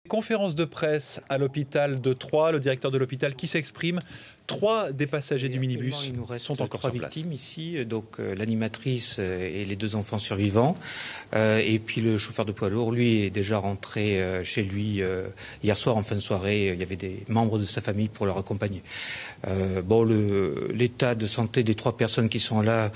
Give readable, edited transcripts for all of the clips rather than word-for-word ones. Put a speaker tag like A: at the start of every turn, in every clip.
A: Conférence de presse à l'hôpital de Troyes, le directeur de l'hôpital qui s'exprime. 3 des passagers du minibus
B: il nous reste
A: sont encore sur place.
B: 3 victimes ici, donc l'animatrice et les 2 enfants survivants. Et puis le chauffeur de poids lourd, lui, est déjà rentré chez lui hier soir en fin de soirée. Il y avait des membres de sa famille pour le accompagner. L'état de santé des 3 personnes qui sont là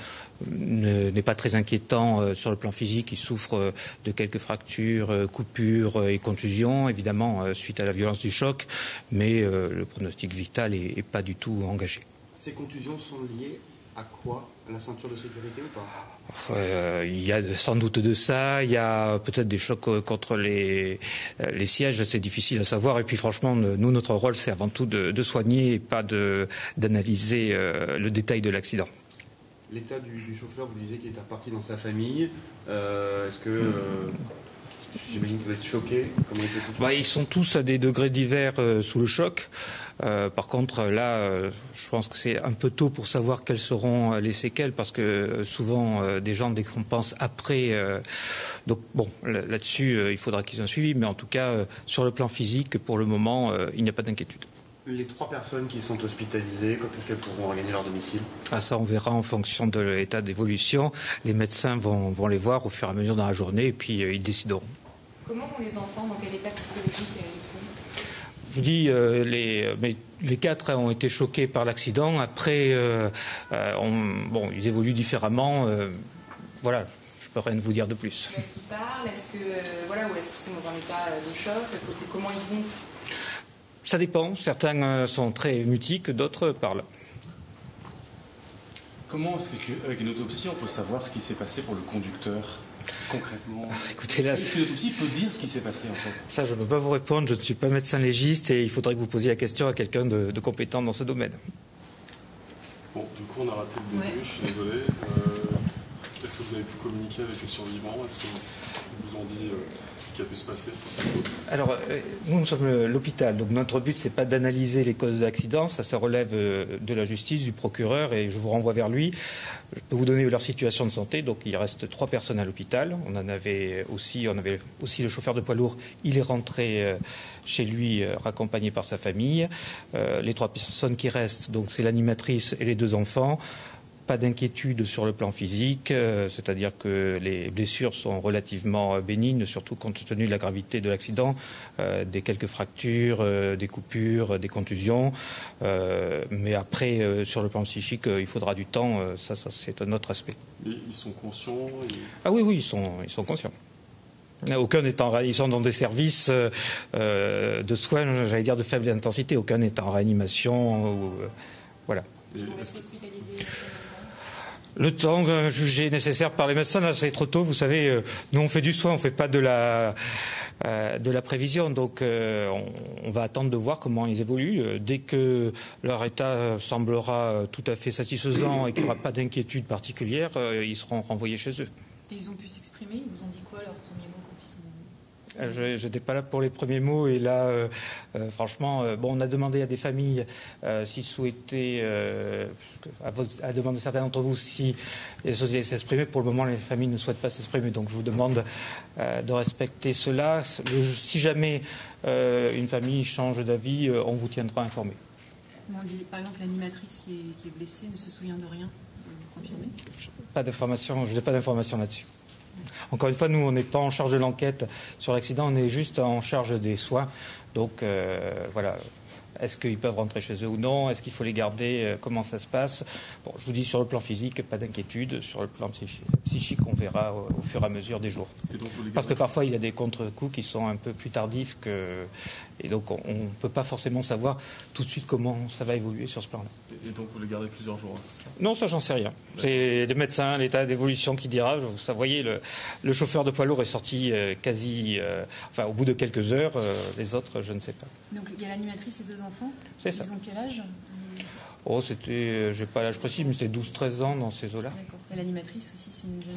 B: n'est pas très inquiétant sur le plan physique. Ils souffrent de quelques fractures, coupures et contusions, évidemment, suite à la violence du choc. Mais le pronostic vital est pas du tout engagé.
C: Ces contusions sont liées à quoi? À la ceinture de sécurité ou pas?
B: Il y a sans doute de ça. Il y a peut-être des chocs contre les sièges. C'est difficile à savoir. Et puis franchement, nous, notre rôle, c'est avant tout de soigner et pas d'analyser le détail de l'accident.
C: L'état du chauffeur, vous disiez qu'il était reparti dans sa famille. Est-ce que... J'imagine que vous êtes choqués.
B: Ils sont tous à des degrés divers sous le choc. Par contre, là, je pense que c'est un peu tôt pour savoir quelles seront les séquelles, parce que souvent, des gens décompensent après. Donc, bon, là-dessus, il faudra qu'ils soient suivis. Mais en tout cas, sur le plan physique, pour le moment, il n'y a pas d'inquiétude.
C: Les 3 personnes qui sont hospitalisées, quand est-ce qu'elles pourront regagner leur domicile?
B: Ça, on verra en fonction de l'état d'évolution. Les médecins vont les voir au fur et à mesure dans la journée, et puis ils décideront.
D: Comment vont les enfants? Dans quel état psychologique ils sont?
B: Je vous dis, les 4 ont été choqués par l'accident. Après, ils évoluent différemment. Voilà, je peux rien vous dire de plus.
D: Est-ce qu'ils parlent? Est-ce qu'ils sont dans un état de choc? Comment ils vont?
B: Ça dépend. Certains sont très mutiques, d'autres parlent.
E: Comment est-ce qu'avec une autopsie, on peut savoir ce qui s'est passé pour le conducteur? Concrètement,
B: écoutez, là,
E: est-ce qu'une autopsie peut dire ce qui s'est passé en fait?
B: Ça, je ne peux pas vous répondre. Je ne suis pas médecin légiste et il faudrait que vous posiez la question à quelqu'un de compétent dans ce domaine.
F: Bon, du coup, on a raté le début. Je suis désolé. Est-ce que vous avez pu communiquer avec les survivants? Est-ce qu'ils vous ont dit ce qui a pu se passer?
B: Alors, nous sommes l'hôpital, donc notre but, c'est pas d'analyser les causes de l'accident, ça relève de la justice, du procureur, et je vous renvoie vers lui. Je peux vous donner leur situation de santé. Donc, il reste 3 personnes à l'hôpital. On avait aussi le chauffeur de poids lourd. Il est rentré chez lui, raccompagné par sa famille. Les 3 personnes qui restent, donc, c'est l'animatrice et les 2 enfants. Pas d'inquiétude sur le plan physique, c'est-à-dire que les blessures sont relativement bénignes, surtout compte tenu de la gravité de l'accident, des quelques fractures, des coupures, des contusions. Mais après, sur le plan psychique, il faudra du temps. Ça c'est un autre aspect.
F: Et ils sont conscients
B: Ah oui, ils sont conscients. Aucun n'est ils sont dans des services de soins, j'allais dire de faible intensité. Aucun n'est en réanimation. Voilà. Le temps jugé nécessaire par les médecins, là c'est trop tôt. Vous savez, nous on fait du soin, on ne fait pas de la prévision. Donc on va attendre de voir comment ils évoluent. Dès que leur état semblera tout à fait satisfaisant et qu'il n'y aura pas d'inquiétude particulière, ils seront renvoyés chez eux.
D: Et ils ont pu s'exprimer? Ils vous ont dit quoi leurs premiers mots quand ils sont venus?
B: Je n'étais pas là pour les premiers mots et là, franchement, on a demandé à des familles s'ils souhaitaient, à la demande de certains d'entre vous, si les sociétés s'exprimer. Pour le moment, les familles ne souhaitent pas s'exprimer, donc je vous demande de respecter cela. Si jamais une famille change d'avis, on vous tiendra informé.
D: On disait par exemple l'animatrice qui est blessée ne se souvient de rien. Vous confirmez?
B: Pas d'informations, je n'ai pas d'informations là-dessus. Encore une fois, nous, on n'est pas en charge de l'enquête sur l'accident, on est juste en charge des soins. Donc, voilà. Est-ce qu'ils peuvent rentrer chez eux ou non? Est-ce qu'il faut les garder? Comment ça se passe? Bon, je vous dis, sur le plan physique, pas d'inquiétude. Sur le plan psychique, on verra au fur et à mesure des jours. Parce que parfois, il y a des contre-coups qui sont un peu plus tardifs et donc, on ne peut pas forcément savoir tout de suite comment ça va évoluer sur ce plan-là.
F: Et donc, vous les gardez plusieurs jours, c'est ça?
B: Non, ça, j'en sais rien. C'est les médecins, l'état d'évolution qui dira. Vous voyez, le chauffeur de poids lourd est sorti au bout de quelques heures. Les autres, je ne sais pas.
D: Donc, il y a l'animatrice et 2 enfants.
B: C'est ça.
D: Ils ont quel âge?
B: C'était, j'ai pas l'âge précis, mais c'était 12-13 ans dans ces eaux-là.
D: D'accord. Et l'animatrice aussi, c'est une jeune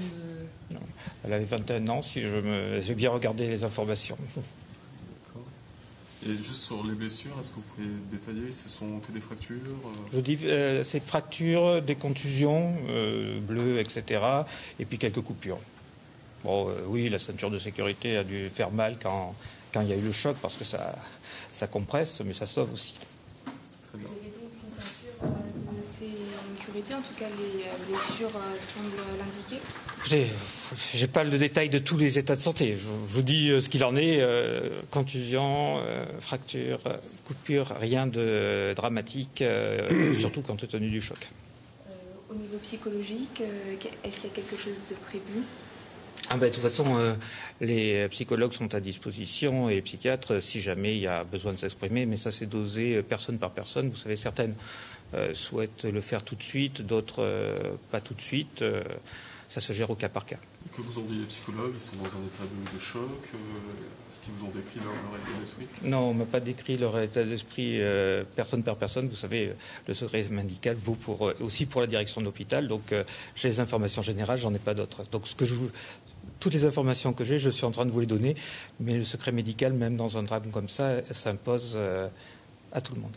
D: de...
B: Non. Elle avait 21 ans, si j'ai bien regardé les informations.
F: D'accord. Et juste sur les blessures, est-ce que vous pouvez détailler? Ce sont que des fractures?
B: Je dis, c'est fractures, des contusions, bleues, etc. Et puis quelques coupures. Bon, oui, la ceinture de sécurité a dû faire mal quand quand il y a eu le choc, parce que ça compresse, mais ça sauve aussi.
G: Vous avez donc une ceinture de sécurité, en tout cas les blessures semblent l'indiquer.
B: Écoutez, je n'ai pas le détail de tous les états de santé. Je vous dis ce qu'il en est. Contusion, fracture, coupure, rien de dramatique, surtout compte tenu du choc.
G: Au niveau psychologique, est-ce qu'il y a quelque chose de prévu ?
B: De toute façon, les psychologues sont à disposition et les psychiatres si jamais il y a besoin de s'exprimer, mais ça c'est dosé personne par personne. Vous savez, certaines souhaitent le faire tout de suite, d'autres pas tout de suite. Ça se gère au cas par cas.
F: Que vous ont dit les psychologues? Ils sont dans un état de choc? Est-ce qu'ils vous ont décrit leur état d'esprit?
B: Non, on ne m'a pas décrit leur état d'esprit personne par personne. Vous savez, le secret médical vaut aussi pour la direction de l'hôpital. Donc, j'ai les informations générales, j'en ai pas d'autres. Donc, toutes les informations que j'ai, je suis en train de vous les donner. Mais le secret médical, même dans un drame comme ça s'impose à tout le monde.